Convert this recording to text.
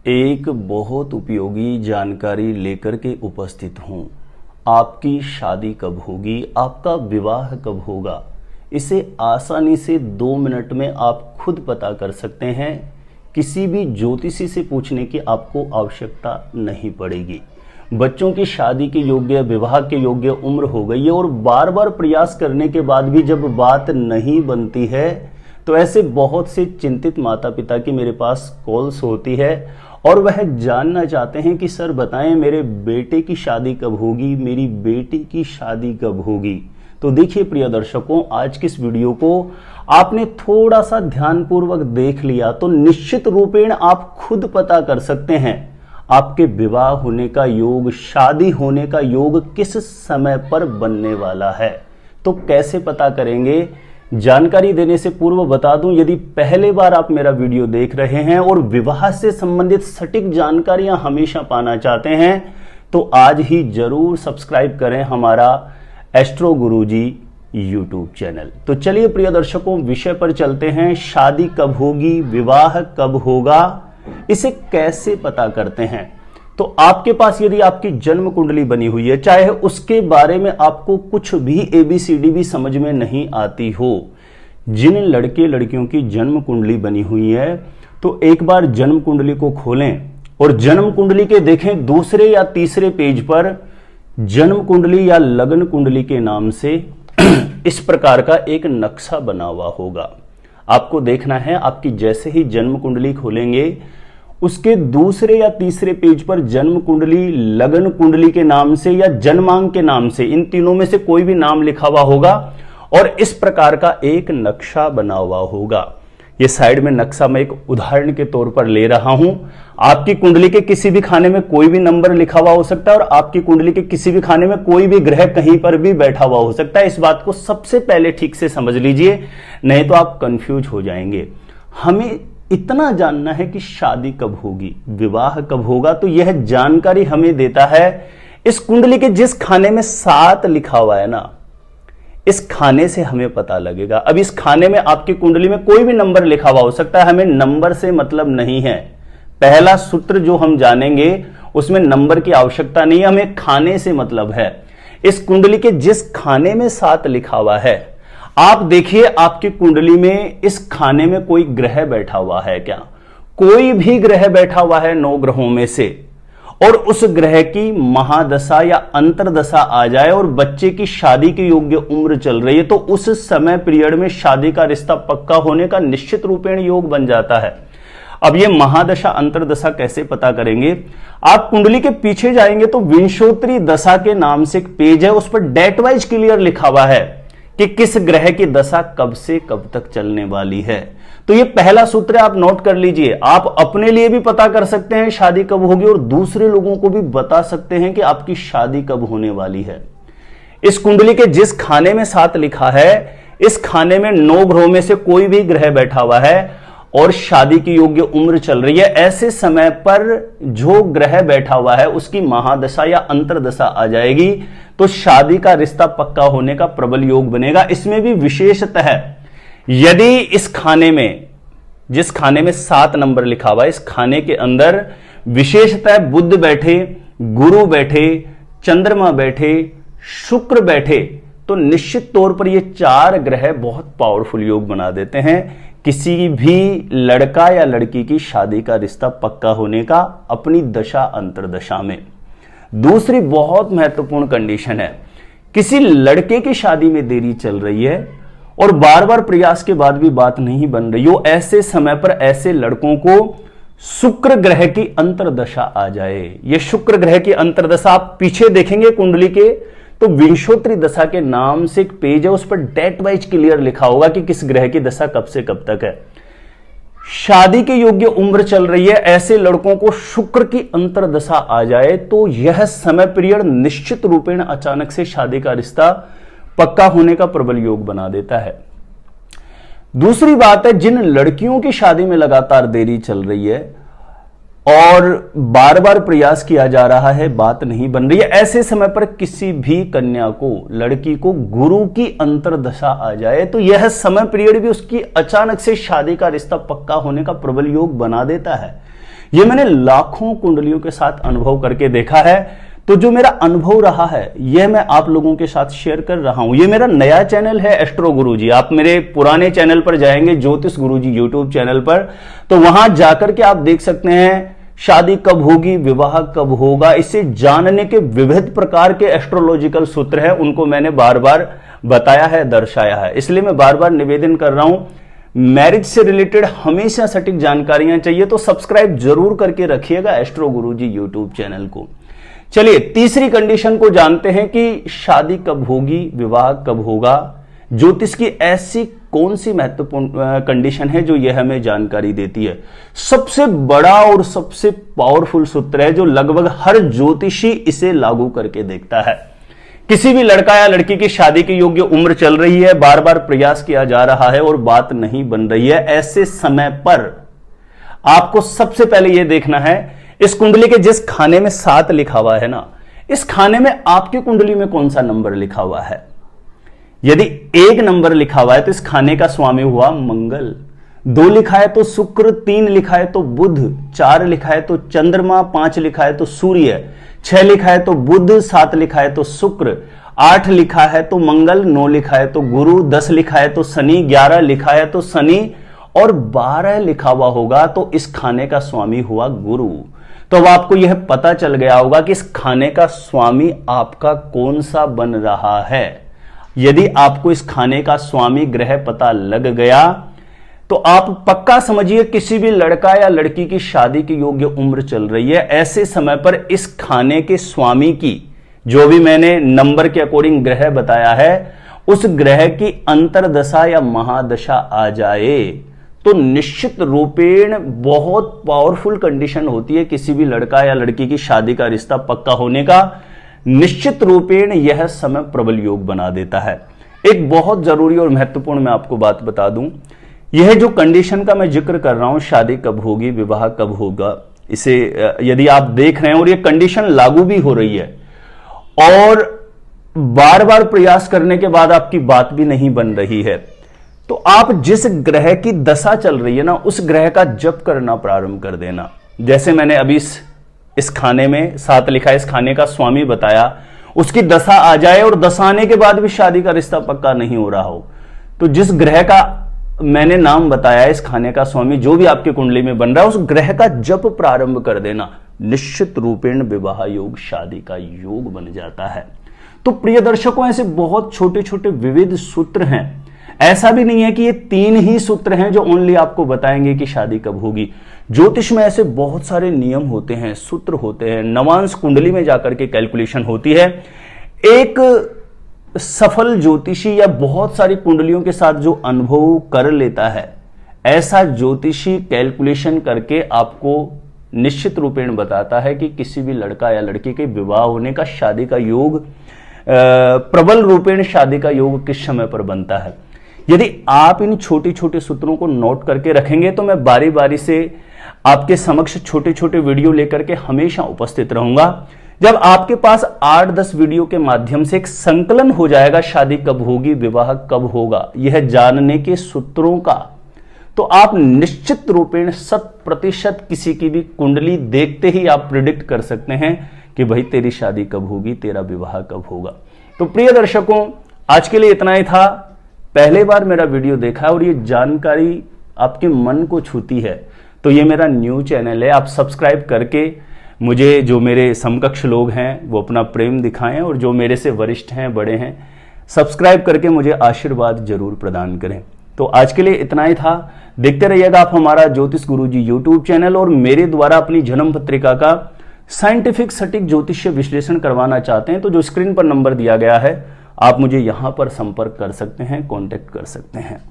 एक बहुत उपयोगी जानकारी लेकर के उपस्थित हूँ। आपकी शादी कब होगी, आपका विवाह कब होगा, इसे आसानी से 2 मिनट में आप खुद पता कर सकते हैं। किसी भी ज्योतिषी से पूछने की आपको आवश्यकता नहीं पड़ेगी। बच्चों की शादी के योग्य, विवाह के योग्य उम्र हो गई है और बार बार प्रयास करने के बाद भी जब बात नहीं बनती है तो ऐसे बहुत से चिंतित माता पिता की मेरे पास कॉल्स होती है और वह जानना चाहते हैं कि सर बताएं मेरे बेटे की शादी कब होगी, मेरी बेटी की शादी कब होगी। तो देखिए प्रिय दर्शकों, आज की इस वीडियो को आपने थोड़ा सा ध्यानपूर्वक देख लिया तो निश्चित रूपेण आप खुद पता कर सकते हैं आपके विवाह होने का योग, शादी होने का योग किस समय पर बनने वाला है। तो कैसे पता करेंगे, जानकारी देने से पूर्व बता दूं, यदि पहले बार आप मेरा वीडियो देख रहे हैं और विवाह से संबंधित सटीक जानकारियां हमेशा पाना चाहते हैं तो आज ही जरूर सब्सक्राइब करें हमारा एस्ट्रो गुरुजी यूट्यूब चैनल। तो चलिए प्रिय दर्शकों, विषय पर चलते हैं। शादी कब होगी, विवाह कब होगा, इसे कैसे पता करते हैं। तो आपके पास यदि आपकी जन्म कुंडली बनी हुई है, चाहे उसके बारे में आपको कुछ भी ABCD भी समझ में नहीं आती हो, जिन लड़के लड़कियों की जन्म कुंडली बनी हुई है तो एक बार जन्म कुंडली को खोलें और जन्म कुंडली के देखें दूसरे या तीसरे पेज पर जन्म कुंडली या लग्न कुंडली के नाम से इस प्रकार का एक नक्शा बना हुआ होगा। आपको देखना है, आपकी जैसे ही जन्म कुंडली खोलेंगे उसके दूसरे या तीसरे पेज पर जन्म कुंडली, लग्न कुंडली के नाम से या जन्मांक के नाम से, इन तीनों में से कोई भी नाम लिखा हुआ होगा और इस प्रकार का एक नक्शा बना हुआ होगा। ये साइड में नक्शा मैं एक उदाहरण के तौर पर ले रहा हूं। आपकी कुंडली के किसी भी खाने में कोई भी नंबर लिखा हुआ हो सकता है और आपकी कुंडली के किसी भी खाने में कोई भी ग्रह कहीं पर भी बैठा हुआ हो सकता है। इस बात को सबसे पहले ठीक से समझ लीजिए, नहीं तो आप कंफ्यूज हो जाएंगे। हमें इतना जानना है कि शादी कब होगी, विवाह कब होगा, तो यह जानकारी हमें देता है इस कुंडली के जिस खाने में 7 लिखा हुआ है ना, इस खाने से हमें पता लगेगा। अब इस खाने में आपकी कुंडली में कोई भी नंबर लिखा हुआ हो सकता है, हमें नंबर से मतलब नहीं है। पहला सूत्र जो हम जानेंगे उसमें नंबर की आवश्यकता नहीं है, हमें खाने से मतलब है। इस कुंडली के जिस खाने में 7 लिखा हुआ है, आप देखिए आपकी कुंडली में इस खाने में कोई ग्रह बैठा हुआ है क्या? कोई भी ग्रह बैठा हुआ है 9 ग्रहों में से और उस ग्रह की महादशा या अंतरदशा आ जाए और बच्चे की शादी की योग्य उम्र चल रही है तो उस समय पीरियड में शादी का रिश्ता पक्का होने का निश्चित रूपेण योग बन जाता है। अब ये महादशा अंतरदशा कैसे पता करेंगे? आप कुंडली के पीछे जाएंगे तो विंशोत्तरी दशा के नाम से एक पेज है, उस पर डेट वाइज क्लियर लिखा हुआ है कि किस ग्रह की दशा कब से कब तक चलने वाली है। तो ये पहला सूत्र आप नोट कर लीजिए। आप अपने लिए भी पता कर सकते हैं शादी कब होगी और दूसरे लोगों को भी बता सकते हैं कि आपकी शादी कब होने वाली है। इस कुंडली के जिस खाने में 7 लिखा है, इस खाने में 9 ग्रहों में से कोई भी ग्रह बैठा हुआ है और शादी की योग्य उम्र चल रही है, ऐसे समय पर जो ग्रह बैठा हुआ है उसकी महादशा या अंतरदशा आ जाएगी तो शादी का रिश्ता पक्का होने का प्रबल योग बनेगा। इसमें भी विशेषतः यदि इस खाने में, जिस खाने में 7 नंबर लिखा हुआ है, इस खाने के अंदर विशेषतः बुध बैठे, गुरु बैठे, चंद्रमा बैठे, शुक्र बैठे तो निश्चित तौर पर ये 4 ग्रह बहुत पावरफुल योग बना देते हैं किसी भी लड़का या लड़की की शादी का रिश्ता पक्का होने का अपनी दशा अंतरदशा में। दूसरी बहुत महत्वपूर्ण कंडीशन है, किसी लड़के की शादी में देरी चल रही है और बार बार प्रयास के बाद भी बात नहीं बन रही हो, ऐसे समय पर ऐसे लड़कों को शुक्र ग्रह की अंतरदशा आ जाए। ये शुक्र ग्रह की अंतरदशा आप पीछे देखेंगे कुंडली के तो विंशोत्तरी दशा के नाम से एक पेज है, उस पर डेट वाइज क्लियर लिखा होगा कि किस ग्रह की दशा कब से कब तक है। शादी के योग्य उम्र चल रही है, ऐसे लड़कों को शुक्र की अंतरदशा आ जाए तो यह समय पीरियड निश्चित रूपेण अचानक से शादी का रिश्ता पक्का होने का प्रबल योग बना देता है। दूसरी बात है, जिन लड़कियों की शादी में लगातार देरी चल रही है और बार बार प्रयास किया जा रहा है, बात नहीं बन रही है, ऐसे समय पर किसी भी कन्या को, लड़की को गुरु की अंतरदशा आ जाए तो यह समय पीरियड भी उसकी अचानक से शादी का रिश्ता पक्का होने का प्रबल योग बना देता है। ये मैंने लाखों कुंडलियों के साथ अनुभव करके देखा है। तो जो मेरा अनुभव रहा है यह मैं आप लोगों के साथ शेयर कर रहा हूं। ये मेरा नया चैनल है एस्ट्रो गुरुजी। आप मेरे पुराने चैनल पर जाएंगे ज्योतिष गुरुजी यूट्यूब चैनल पर, तो वहां जाकर के आप देख सकते हैं शादी कब होगी, विवाह कब होगा, इसे जानने के विविध प्रकार के एस्ट्रोलॉजिकल सूत्र हैं, उनको मैंने बार बार बताया है, दर्शाया है। इसलिए मैं बार बार निवेदन कर रहा हूं, मैरिज से रिलेटेड हमेशा सटीक जानकारियां चाहिए तो सब्सक्राइब जरूर करके रखिएगा एस्ट्रो गुरुजी यूट्यूब चैनल को। चलिए तीसरी कंडीशन को जानते हैं कि शादी कब होगी, विवाह कब होगा। ज्योतिष की ऐसी कौन सी महत्वपूर्ण कंडीशन है जो यह हमें जानकारी देती है। सबसे बड़ा और सबसे पावरफुल सूत्र है जो लगभग हर ज्योतिषी इसे लागू करके देखता है। किसी भी लड़का या लड़की की शादी की योग्य उम्र चल रही है, बार बार प्रयास किया जा रहा है और बात नहीं बन रही है, ऐसे समय पर आपको सबसे पहले यह देखना है इस कुंडली के जिस खाने में 7 लिखा हुआ है ना, इस खाने में आपकी कुंडली में कौन सा नंबर लिखा हुआ है। यदि 1 नंबर लिखा हुआ है तो इस खाने का स्वामी हुआ मंगल, 2 लिखा है तो शुक्र, 3 लिखा है तो बुध, 4 लिखा है तो चंद्रमा, 5 लिखा है तो सूर्य, 6 लिखा है तो बुध, 7 लिखा है तो शुक्र, 8 लिखा है तो मंगल, 9 लिखा है तो गुरु, 10 लिखा है तो शनि, 11 लिखा है तो शनि और 12 लिखा हुआ होगा तो इस खाने का स्वामी हुआ गुरु। तो अब आपको यह पता चल गया होगा कि इस खाने का स्वामी आपका कौन सा बन रहा है। यदि आपको इस खाने का स्वामी ग्रह पता लग गया तो आप पक्का समझिए किसी भी लड़का या लड़की की शादी की योग्य उम्र चल रही है, ऐसे समय पर इस खाने के स्वामी की जो भी मैंने नंबर के अकॉर्डिंग ग्रह बताया है उस ग्रह की अंतरदशा या महादशा आ जाए तो निश्चित रूपेण बहुत पावरफुल कंडीशन होती है किसी भी लड़का या लड़की की शादी का रिश्ता पक्का होने का। निश्चित रूपेण यह समय प्रबल योग बना देता है। एक बहुत जरूरी और महत्वपूर्ण मैं आपको बात बता दूं, यह जो कंडीशन का मैं जिक्र कर रहा हूं, शादी कब होगी, विवाह कब होगा, इसे यदि आप देख रहे हैं और यह कंडीशन लागू भी हो रही है और बार बार प्रयास करने के बाद आपकी बात भी नहीं बन रही है, तो आप जिस ग्रह की दशा चल रही है ना उस ग्रह का जप करना प्रारंभ कर देना। जैसे मैंने अभी इस खाने में 7 लिखा है, इस खाने का स्वामी बताया, उसकी दशा आ जाए और दशा आने के बाद भी शादी का रिश्ता पक्का नहीं हो रहा हो तो जिस ग्रह का मैंने नाम बताया इस खाने का स्वामी जो भी आपकी कुंडली में बन रहा है उस ग्रह का जप प्रारंभ कर देना। निश्चित रूपेण विवाह योग, शादी का योग बन जाता है। तो प्रिय दर्शकों, ऐसे बहुत छोटे छोटे विविध सूत्र हैं। ऐसा भी नहीं है कि ये 3 ही सूत्र हैं जो ओनली आपको बताएंगे कि शादी कब होगी। ज्योतिष में ऐसे बहुत सारे नियम होते हैं, सूत्र होते हैं, नवांश कुंडली में जाकर के कैलकुलेशन होती है। एक सफल ज्योतिषी या बहुत सारी कुंडलियों के साथ जो अनुभव कर लेता है, ऐसा ज्योतिषी कैलकुलेशन करके आपको निश्चित रूपेण बताता है कि किसी भी लड़का या लड़की के विवाह होने का, शादी का योग, प्रबल रूपेण शादी का योग किस समय पर बनता है। यदि आप इन छोटे छोटे सूत्रों को नोट करके रखेंगे तो मैं बारी बारी से आपके समक्ष छोटे छोटे वीडियो लेकर के हमेशा उपस्थित रहूंगा। जब आपके पास 8-10 वीडियो के माध्यम से एक संकलन हो जाएगा शादी कब होगी, विवाह कब होगा, यह जानने के सूत्रों का, तो आप निश्चित रूपेण 100% किसी की भी कुंडली देखते ही आप प्रिडिक्ट कर सकते हैं कि भाई तेरी शादी कब होगी, तेरा विवाह कब होगा। तो प्रिय दर्शकों, आज के लिए इतना ही था। पहले बार मेरा वीडियो देखा और ये जानकारी आपके मन को छूती है तो ये मेरा न्यू चैनल है, आप सब्सक्राइब करके मुझे, जो मेरे समकक्ष लोग हैं वो अपना प्रेम दिखाएं और जो मेरे से वरिष्ठ हैं, बड़े हैं, सब्सक्राइब करके मुझे आशीर्वाद जरूर प्रदान करें। तो आज के लिए इतना ही था। देखते रहिएगा आप हमारा ज्योतिष गुरुजी यूट्यूब चैनल, और मेरे द्वारा अपनी जन्म पत्रिका का साइंटिफिक सटीक ज्योतिषीय विश्लेषण करवाना चाहते हैं तो जो स्क्रीन पर नंबर दिया गया है आप मुझे यहां पर संपर्क कर सकते हैं, कांटेक्ट कर सकते हैं।